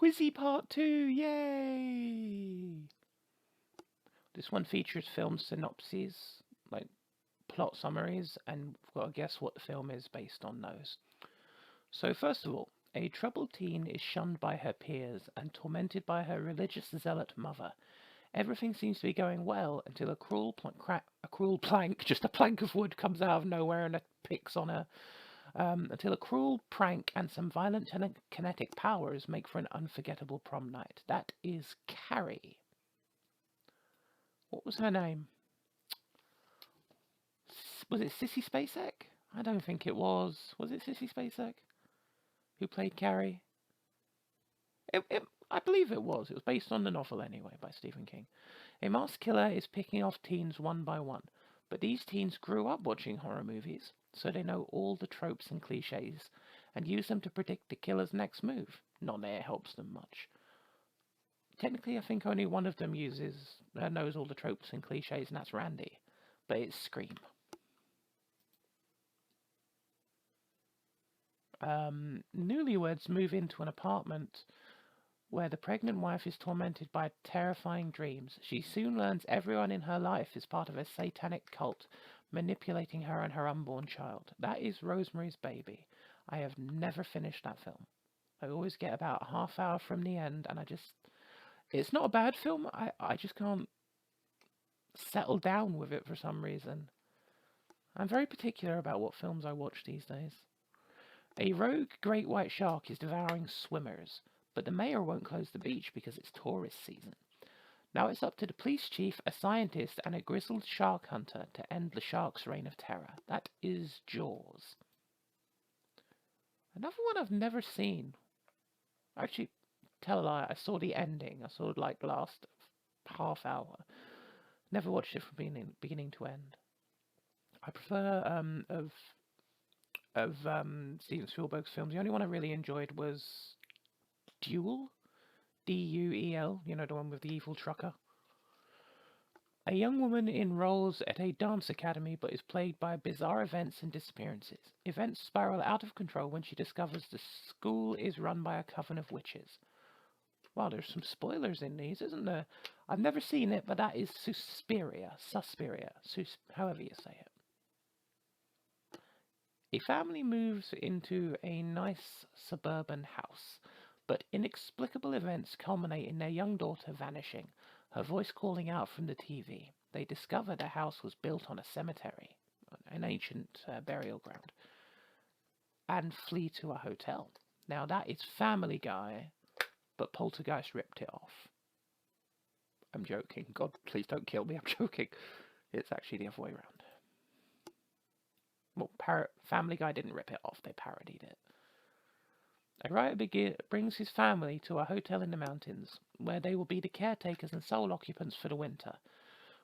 Quizzy Part 2, yay! This one features film synopses, like plot summaries, and we've got to guess what the film is based on those. So first of all, a troubled teen is shunned by her peers and tormented by her religious zealot mother. Everything seems to be going well until a cruel plank, just a plank of wood, comes out of nowhere and picks on her. Until a cruel prank and some violent kinetic powers make for an unforgettable prom night. That is Carrie. What was her name? Was it Sissy Spacek? I don't think it was. Was it Sissy Spacek who played Carrie? I believe it was. It was based on the novel anyway by Stephen King. A masked killer is picking off teens one by one, but these teens grew up watching horror movies, so they know all the tropes and cliches and use them to predict the killer's next move. Not that it helps them much. Technically, I think only one of them knows all the tropes and cliches, and that's Randy. But it's Scream. Newlyweds move into an apartment where the pregnant wife is tormented by terrifying dreams. She soon learns everyone in her life is part of a satanic cult, manipulating her and her unborn child. That is Rosemary's Baby. I have never finished that film. I always get about a half hour from the end, and it's not a bad film. I just can't settle down with it for some reason. I'm very particular about what films I watch these days. A rogue great white shark is devouring swimmers, but the mayor won't close the beach because it's tourist season. Now it's up to the police chief, a scientist, and a grizzled shark hunter to end the shark's reign of terror. That is Jaws. Another one I've never seen. Actually, tell a lie, I saw the ending. I saw like the last half hour. Never watched it from beginning to end. I prefer of Steven Spielberg's films. The only one I really enjoyed was Duel, Duel. You know, the one with the evil trucker. A young woman enrolls at a dance academy but is plagued by bizarre events and disappearances. Events spiral out of control when she discovers the school is run by a coven of witches. Wow, there's some spoilers in these, isn't there? I've never seen it, but that is Suspiria, however you say it. A family moves into a nice suburban house, but inexplicable events culminate in their young daughter vanishing, her voice calling out from the TV. They discover the house was built on a cemetery, an ancient burial ground, and flee to a hotel. Now that is Family Guy, but Poltergeist ripped it off. I'm joking. God, please don't kill me. I'm joking. It's actually the other way around. Well, Family Guy didn't rip it off. They parodied it. A writer brings his family to a hotel in the mountains, where they will be the caretakers and sole occupants for the winter.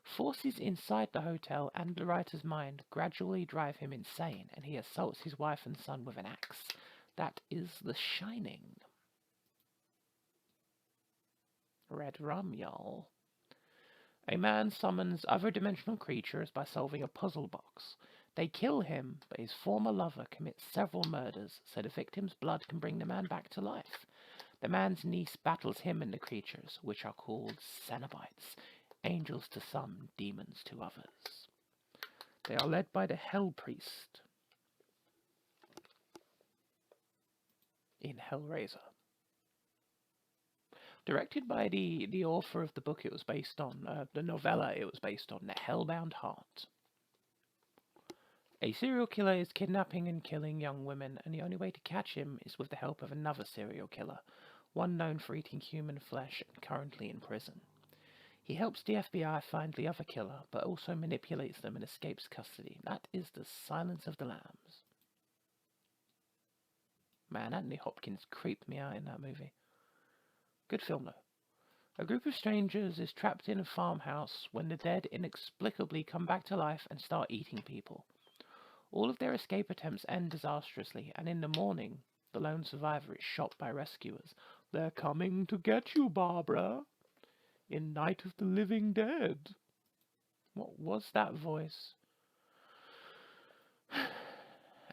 Forces inside the hotel and the writer's mind gradually drive him insane, and he assaults his wife and son with an axe. That is The Shining. Red rum, y'all. A man summons other dimensional creatures by solving a puzzle box. They kill him, but his former lover commits several murders, so the victim's blood can bring the man back to life. The man's niece battles him and the creatures, which are called Cenobites, angels to some, demons to others. They are led by the Hell Priest in Hellraiser. Directed by the author of the book it was based on, the novella it was based on, The Hellbound Heart. A serial killer is kidnapping and killing young women, and the only way to catch him is with the help of another serial killer, one known for eating human flesh and currently in prison. He helps the FBI find the other killer, but also manipulates them and escapes custody. That is The Silence of the Lambs. Man, Anthony Hopkins creeped me out in that movie. Good film, though. A group of strangers is trapped in a farmhouse when the dead inexplicably come back to life and start eating people. All of their escape attempts end disastrously, and in the morning, the lone survivor is shot by rescuers. They're coming to get you, Barbara, in Night of the Living Dead. What was that voice?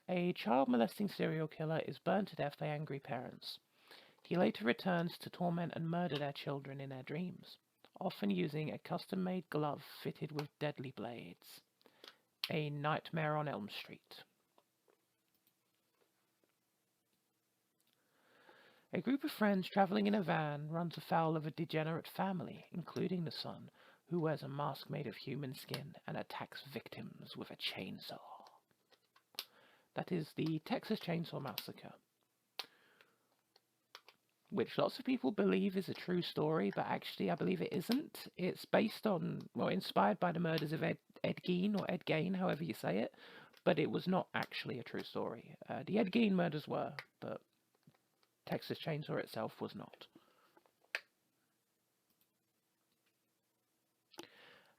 A child molesting serial killer is burned to death by angry parents. He later returns to torment and murder their children in their dreams, often using a custom-made glove fitted with deadly blades. A Nightmare on Elm Street. A group of friends travelling in a van runs afoul of a degenerate family, including the son, who wears a mask made of human skin and attacks victims with a chainsaw. That is the Texas Chainsaw Massacre, which lots of people believe is a true story, but actually I believe it isn't. It's based on, well, inspired by the murders of Ed Gein, or Ed Gain, however you say it, but it was not actually a true story. The Ed Gein murders were, but Texas Chainsaw itself was not.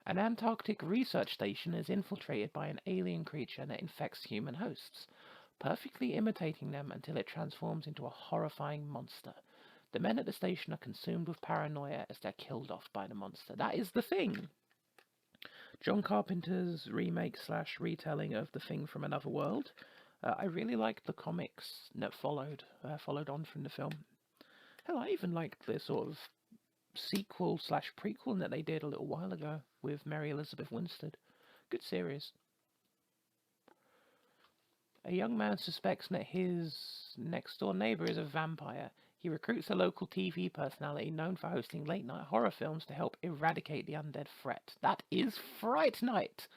An Antarctic research station is infiltrated by an alien creature that infects human hosts, perfectly imitating them until it transforms into a horrifying monster. The men at the station are consumed with paranoia as they're killed off by the monster. That is The Thing! John Carpenter's remake / retelling of The Thing from Another World. I really liked the comics that followed on from the film. Hell, I even liked the sort of sequel / prequel that they did a little while ago with Mary Elizabeth Winstead. Good series. A young man suspects that his next-door neighbor is a vampire. He recruits a local TV personality known for hosting late-night horror films to help eradicate the undead threat. That is Fright Night!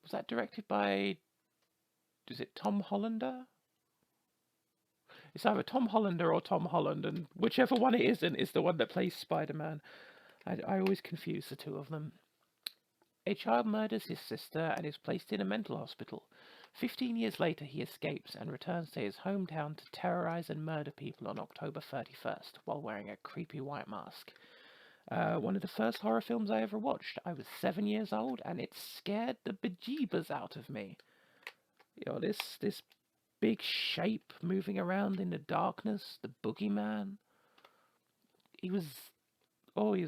Was that directed by... is it Tom Hollander? It's either Tom Hollander or Tom Holland, and whichever one it isn't is the one that plays Spider-Man. I always confuse the two of them. A child murders his sister and is placed in a mental hospital. 15 years later, he escapes and returns to his hometown to terrorize and murder people on October 31st while wearing a creepy white mask. One of the first horror films I ever watched. I was 7 years old, and it scared the bejeebers out of me. You know, this big shape moving around in the darkness, the boogeyman. He was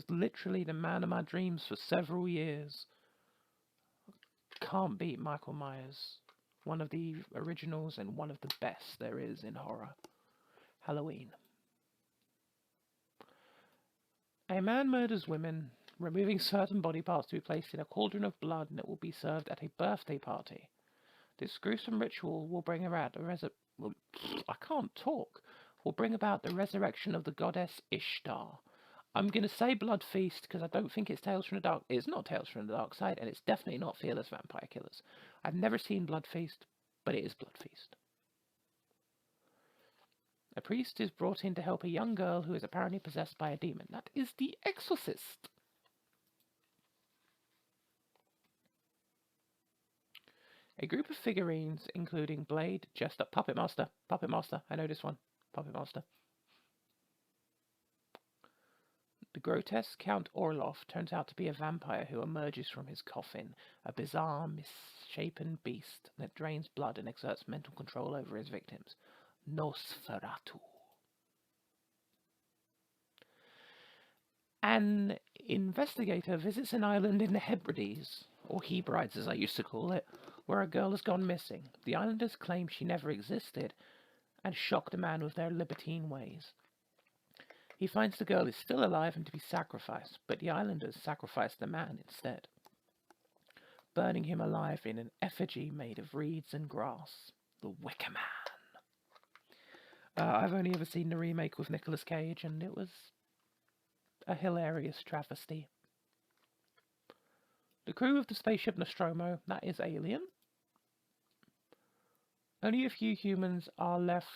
literally the man of my dreams for several years. Can't beat Michael Myers. One of the originals and one of the best there is in horror. Halloween. A man murders women, removing certain body parts to be placed in a cauldron of blood that will be served at a birthday party. This gruesome ritual will bring about will bring about the resurrection of the goddess Ishtar. I'm going to say Blood Feast because I don't think it's Tales from the Dark. It's not Tales from the Dark Side, and it's definitely not Fearless Vampire Killers. I've never seen Blood Feast, but it is Blood Feast. A priest is brought in to help a young girl who is apparently possessed by a demon. That is The Exorcist. A group of figurines, including Blade, Jester, Puppet Master, I know this one, Puppet Master. The grotesque Count Orloff turns out to be a vampire who emerges from his coffin, a bizarre, misshapen beast that drains blood and exerts mental control over his victims. Nosferatu. An investigator visits an island in the Hebrides, or Hebrides as I used to call it, where a girl has gone missing. The islanders claim she never existed and shock the man with their libertine ways. He finds the girl is still alive and to be sacrificed, but the islanders sacrifice the man instead, burning him alive in an effigy made of reeds and grass. The Wicker Man. I've only ever seen the remake with Nicolas Cage, and it was a hilarious travesty. The crew of the spaceship Nostromo, that is Alien. Only a few humans are left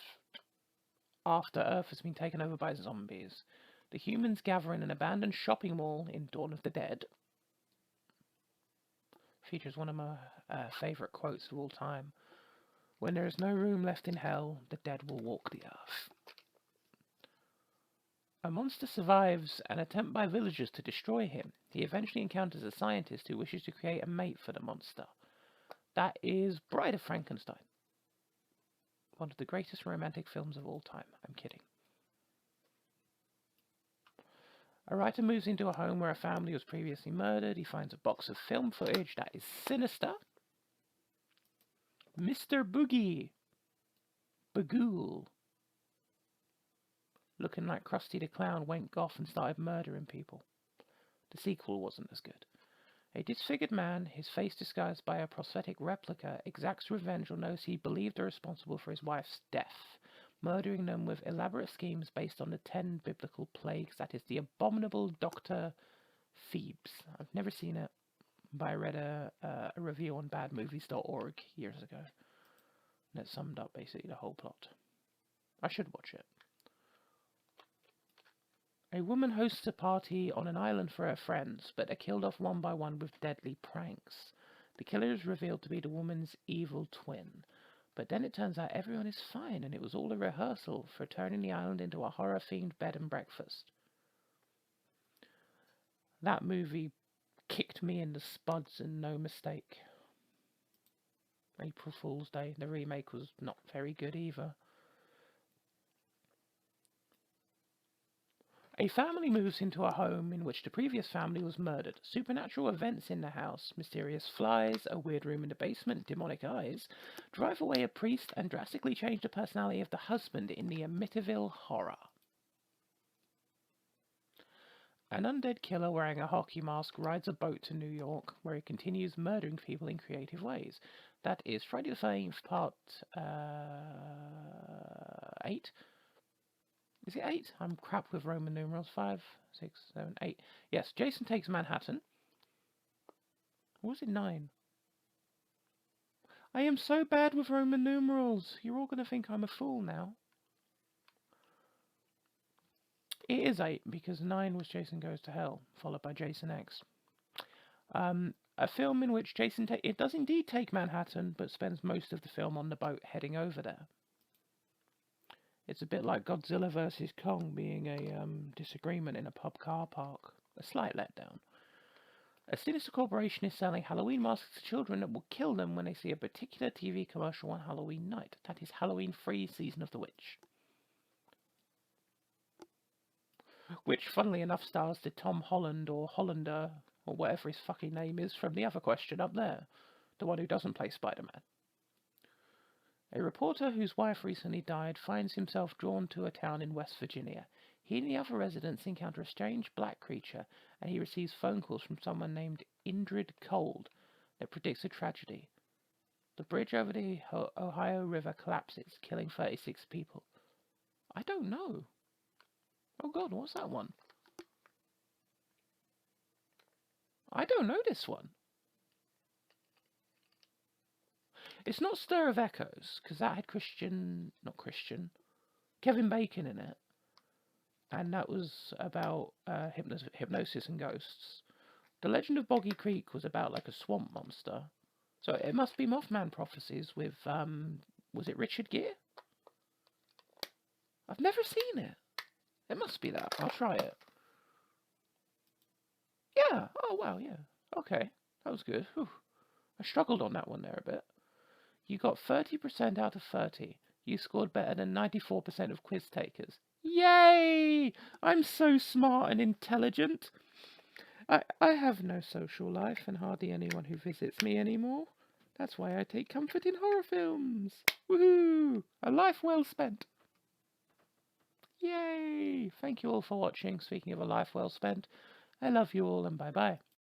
after Earth has been taken over by zombies. The humans gather in an abandoned shopping mall in Dawn of the Dead. Features one of my favourite quotes of all time. When there is no room left in hell, the dead will walk the earth. A monster survives an attempt by villagers to destroy him. He eventually encounters a scientist who wishes to create a mate for the monster. That is Bride of Frankenstein. One of the greatest romantic films of all time. I'm kidding. A writer moves into a home where a family was previously murdered. He finds a box of film footage that is sinister. Mr. Boogie. Bagool. Looking like Krusty the Clown, went goth and started murdering people. The sequel wasn't as good. A disfigured man, his face disguised by a prosthetic replica, exacts revenge on those he believed are responsible for his wife's death, murdering them with elaborate schemes based on the 10 biblical plagues. That is the abominable Dr. Thebes. I've never seen it, but I read a review on badmovies.org years ago, and it summed up basically the whole plot. I should watch it. A woman hosts a party on an island for her friends, but are killed off one by one with deadly pranks. The killer is revealed to be the woman's evil twin, but then it turns out everyone is fine and it was all a rehearsal for turning the island into a horror-themed bed and breakfast. That movie kicked me in the spuds and no mistake. April Fool's Day, the remake was not very good either. A family moves into a home in which the previous family was murdered. Supernatural events in the house, mysterious flies, a weird room in the basement, demonic eyes, drive away a priest and drastically change the personality of the husband in the Amityville Horror. An undead killer wearing a hockey mask rides a boat to New York, where he continues murdering people in creative ways. That is Friday the 13th, part 8. Is it 8? I'm crap with Roman numerals. 5, 6, 7, 8. Yes, Jason Takes Manhattan. Or was it 9? I am so bad with Roman numerals. You're all going to think I'm a fool now. It is 8, because 9 was Jason Goes to Hell, followed by Jason X. A film in which Jason it does indeed take Manhattan, but spends most of the film on the boat heading over there. It's a bit like Godzilla vs. Kong being a disagreement in a pub car park. A slight letdown. A sinister corporation is selling Halloween masks to children that will kill them when they see a particular TV commercial on Halloween night. That is Halloween-free Season of the Witch. Which, funnily enough, stars the Tom Holland or Hollander, or whatever his fucking name is from the other question up there. The one who doesn't play Spider-Man. A reporter whose wife recently died finds himself drawn to a town in West Virginia. He and the other residents encounter a strange black creature, and he receives phone calls from someone named Indrid Cold that predicts a tragedy. The bridge over the Ohio River collapses, killing 36 people. I don't know. Oh god, what's that one? I don't know this one. It's not Stir of Echoes, because that had Kevin Bacon in it. And that was about hypnosis and ghosts. The Legend of Boggy Creek was about like a swamp monster. So it must be Mothman Prophecies with, was it Richard Gere? I've never seen it. It must be that. I'll try it. Yeah. Oh, wow, yeah. Okay. That was good. Whew. I struggled on that one there a bit. You got 30% out of 30. You scored better than 94% of quiz takers. Yay! I'm so smart and intelligent. I have no social life and hardly anyone who visits me anymore. That's why I take comfort in horror films. Woohoo! A life well spent. Yay! Thank you all for watching. Speaking of a life well spent, I love you all and bye-bye.